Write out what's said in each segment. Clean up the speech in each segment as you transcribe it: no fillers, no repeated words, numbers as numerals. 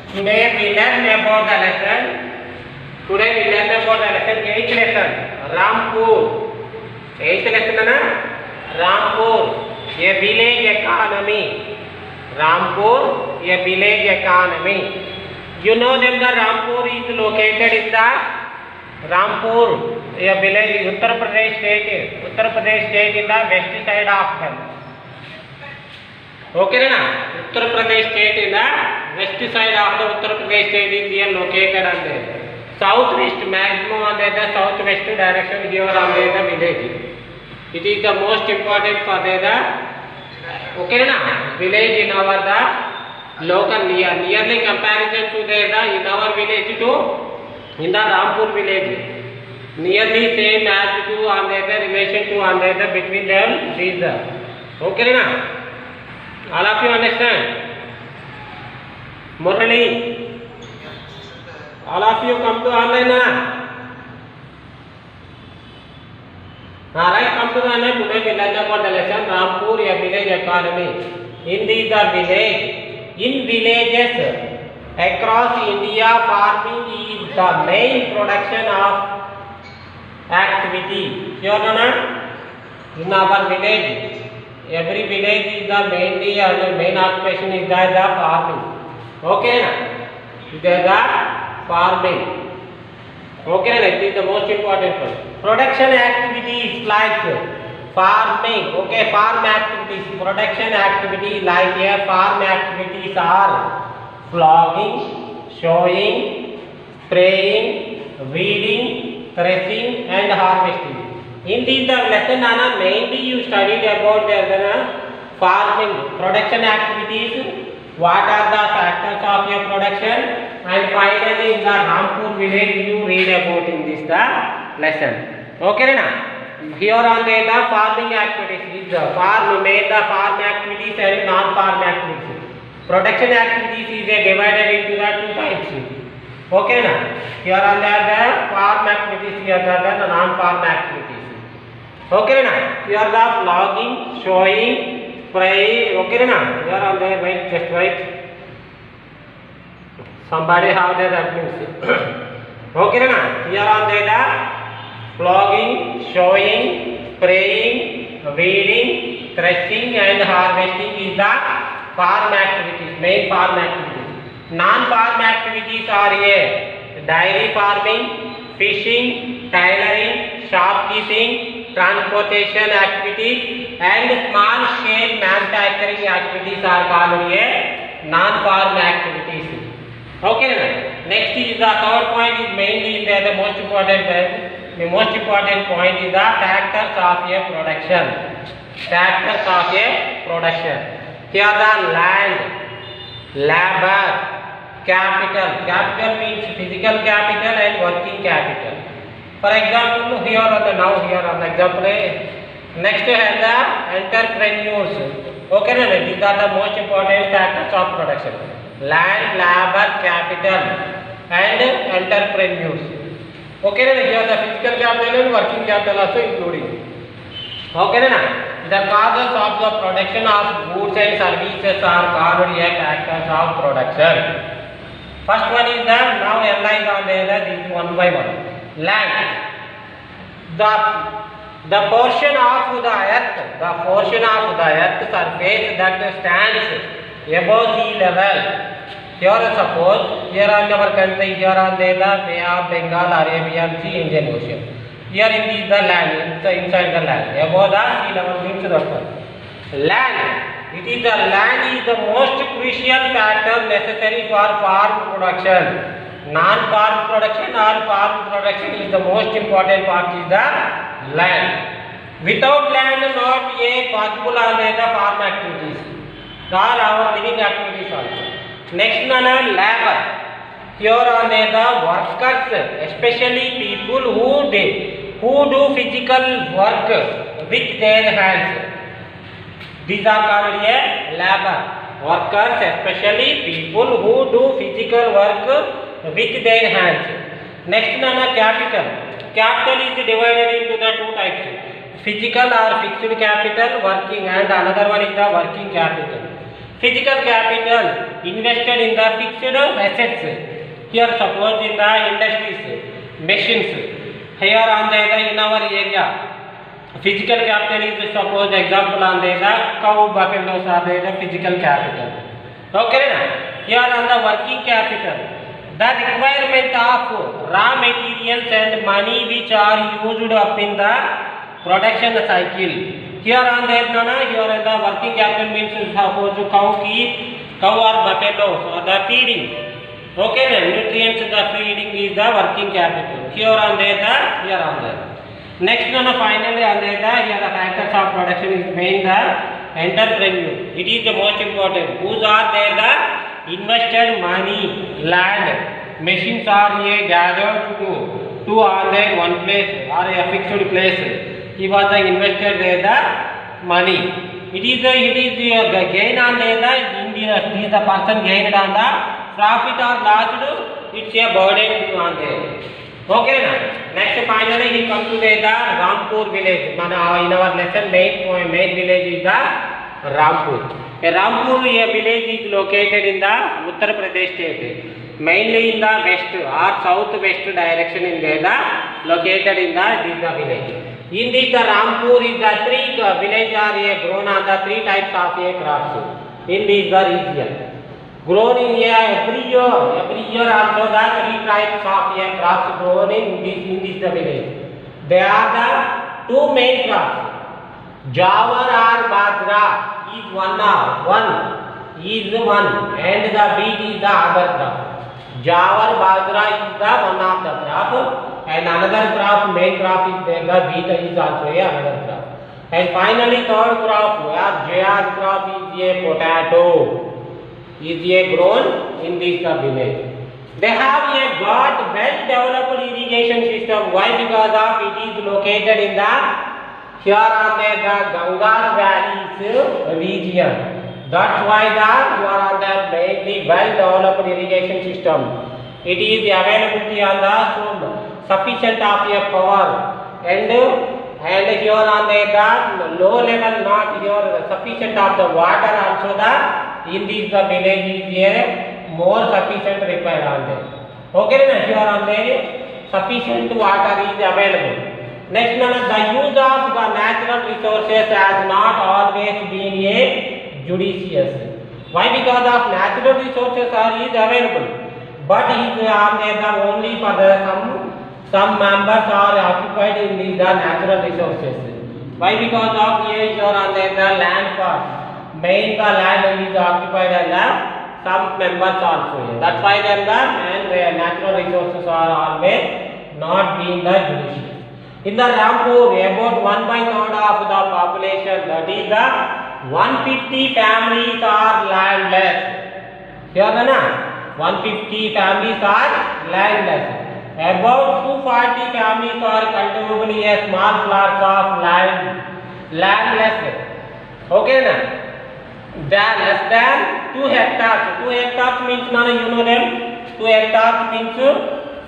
Today we learn about the lesson. Today we learn about the lesson 8th lesson. Rampur. 8th lesson na Rampur. A village economy. Rampur. A village economy. You know that the Rampur is located in the Rampur. A village in Uttar Pradesh state. Uttar Pradesh state in the west side of them. Okay na? Uttar Pradesh state in the west side of the Uttar Pradesh state is here located on the southwest, maximum on the southwest direction here on the village. It is the most important for the okay na village in our the local nearly comparison to the in our village to in the Rampur village. Nearly same as to on the relation to on the between them is the okay na. All of you understand? Murali, all of you come to online na. Alright, come to the online. Today we learn about the lesson Rampur, a village economy. In the village, in villages across India, farming is the main production of activity. Sure or not? In our village. Every village is the mainly and the main occupation is the farming. Okay na? It is the farming. Okay na? It is the most important one. Production activities like farming. Okay, farm activities. Production activities like here farm activities are flogging, sowing, spraying, weeding, threshing and harvesting. In this lesson Nana mainly you studied about the farming production activities, what are the factors of your production, and finally in the Rampur village you read about in this lesson. Okay na? Here on the farming activities is the farm made the farm activities and non-farm activities. Production activities is divided into the two types. Okay na? Here on the farm activities, here the non-farm activities. Okay na? Here the flogging, sowing, spraying. Okay na? Here on the wait, just wait. Somebody have the means. Okay na? Here on the flogging, sowing, spraying, weeding, threshing and harvesting is the farm activities, main farm activities. Non-farm activities are here dairy farming, fishing, tailoring, shopkeeping, transportation activities and small scale manufacturing activities are called here non-farm activities. Okay, next is the third point is mainly the most important point. The most important point is the factors of a production. Factors of a production. Here the land, labor, capital. Capital means physical capital and working capital. For example, here on the example, next we have the entrepreneurs. Okay, these are the most important factors of production: land, labor, capital, and entrepreneurs. Okay, here the physical capital and working capital also including. Okay, the causes of the production of goods and services are called factors of production. First one is the now analyze on this one by one. Land, the portion of the earth surface that stands above sea level. Here suppose here on our country, here on the Bay of Bengal, Arabian Sea, Indian Ocean. Here in this the land, inside the land above the sea level means the land. It is the land is the most crucial factor necessary for farm production. Non-farm production or farm production is the most important part is the land. Without land, not a possible are the farm activities or our living activities also. Next one is labor. Here are the workers, especially people who do physical work with their hands. These are called labor. Workers, especially people who do physical work with their hands. Next one is capital. Capital is divided into the two types: physical or fixed capital, working, and another one is the working capital. Physical capital invested in the fixed assets. Here suppose in the industries, machines. Here on the in our area, physical capital is suppose example on the cow, buffaloes are the physical capital. Okay na? Here on the working capital, the requirement of raw materials and money which are used up in the production cycle. Here on the here in the working capital means suppose cow or buffaloes or the feeding. Okay, nutrients the feeding is the working capital. Here on the here on the next one finally on the here the factors of production is main the entrepreneur. It is the most important. Whose are there the invested money, land, machines are here gathered to on the one place or a fixed place. He was the invested there the money. It is the gain on there the is the person gained on the profit or loss. It's a burden on there. Okay na? Next finally he comes to the Rampur village. In our lesson main village is the Rampur. Rampur village is located in the Uttar Pradesh state, mainly in the west or southwest direction in there located in the village. In this the Rampur is the three village are grown on the three types of crops in this the region. Grown in every year also the three types of crops grown in this the village. They are the two main crops. Jawar or Bajra is one and the wheat is the other crop. Jawar Bajra is the one of the crop and another crop, main crop is the wheat is also another crop. And finally third crop, Jayad crop is a potato. Is grown in this village. They have got well developed irrigation system. Why? Because of it is located in the here on the Ganges valleys region. That's why you are on the mainly well developed irrigation system. It is availability on the sufficient of power and here on the low level not here sufficient of the water also in this the village is more sufficient required on there. Okay na? Here on the sufficient water is available. Next the use of the natural resources has not always been judicious. Why? Because of natural resources are is available, but is only for the some members are occupied in these the natural resources. Why? Because of here on the land part, main the land is occupied and some members also here. That's why then the natural resources are always not being the judicious. In the Rampur, about 1/3 of the population, that is the 150 families are landless. Here na 150 families are landless. About 240 families are cultivable a small plots of landless. Okay na? They are less than 2 hectares. 2 hectares means you know them. 2 hectares means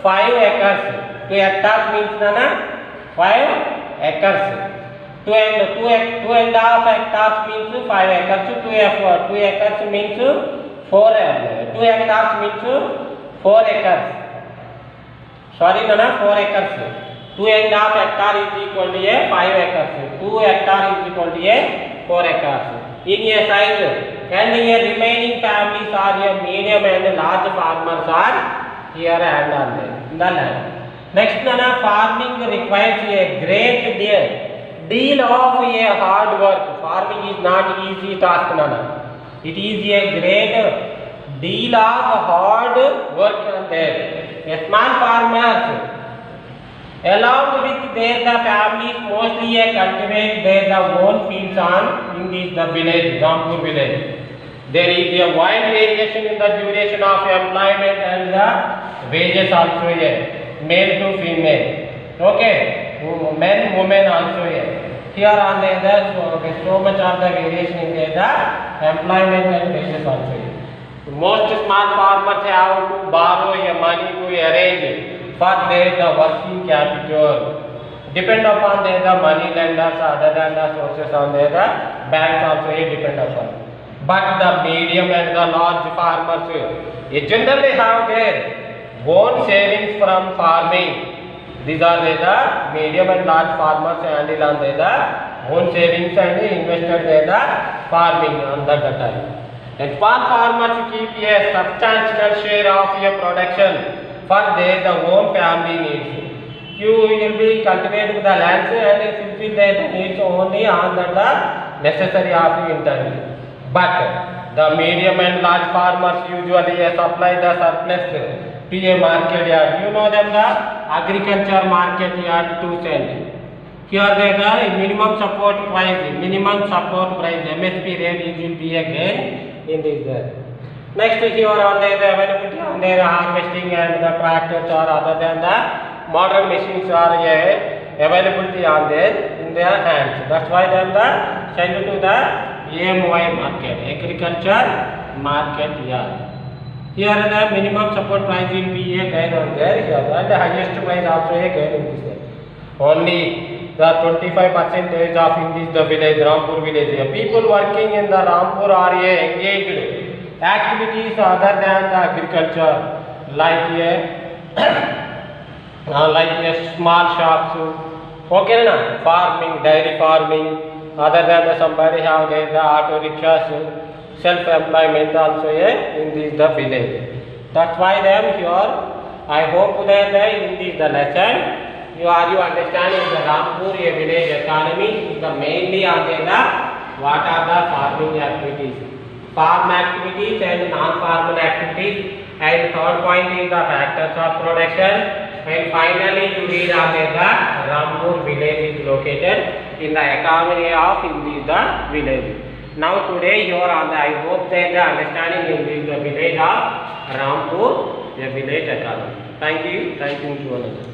5 acres. 2 hectares means 5 acres. 2.5 hectares means 5 acres. 2 acres means 4 acres. 2 hectares means 4 acres. Sorry, 4 acres. 2.5 hectare is equal to 5 acres. 2 hectare is equal to 4 acres. In a size and remaining families are medium and large farmers are here and on the land. Next, farming requires a great deal of hard work. Farming is not easy task. It is a great deal of hard work there. A small farmers along with their families mostly cultivate their own fields in this the village, Rampur village. There is a wide variation in the duration of employment and the wages also here, male to female. Okay, men, women also here. Here on the so much of the variation in the employment and wages also here. Most small farmers have to borrow money to arrange for their working capital. Depend upon the money lenders, other than the sources on the banks also depend upon. but the medium and the large farmers generally have their own savings from farming. These are the medium and large farmers handle on the own savings and invested in the farming on that time. And small farmers keep a substantial share of your production for their own family needs. You will be cultivating the lands and fulfill their needs only on the necessary of internally. But the medium and large farmers usually supply the surplus to a market yard. You know them, the agriculture market yard to sell. Here the minimum support price MSP rate will be again in this there. Next here on the availability on their harvesting and the tractors or other than the modern machines are availability on there in their hands. That's why then the send to the AMY market, agriculture market yard. Here the minimum support price will be again on there here, and the highest price also again in this there. Only the 25% of in this the village, Rampur village. People working in the Rampur area engaged activities other than the agriculture, like a small shops, okay na, farming, dairy farming, other than the somebody have the auto rickshaws, self-employment also in this the village. That's why them here. I hope that in this the lesson you understanding the Rampur village economy is the mainly on the what are the farming activities, farm activities and non-farm activities, and third point is the factors of production, and finally you read on the Rampur village is located in the economy of in this the village. Now today you are on the, I hope that the understanding in this the village of Rampur, the village economy. Thank you to all of you.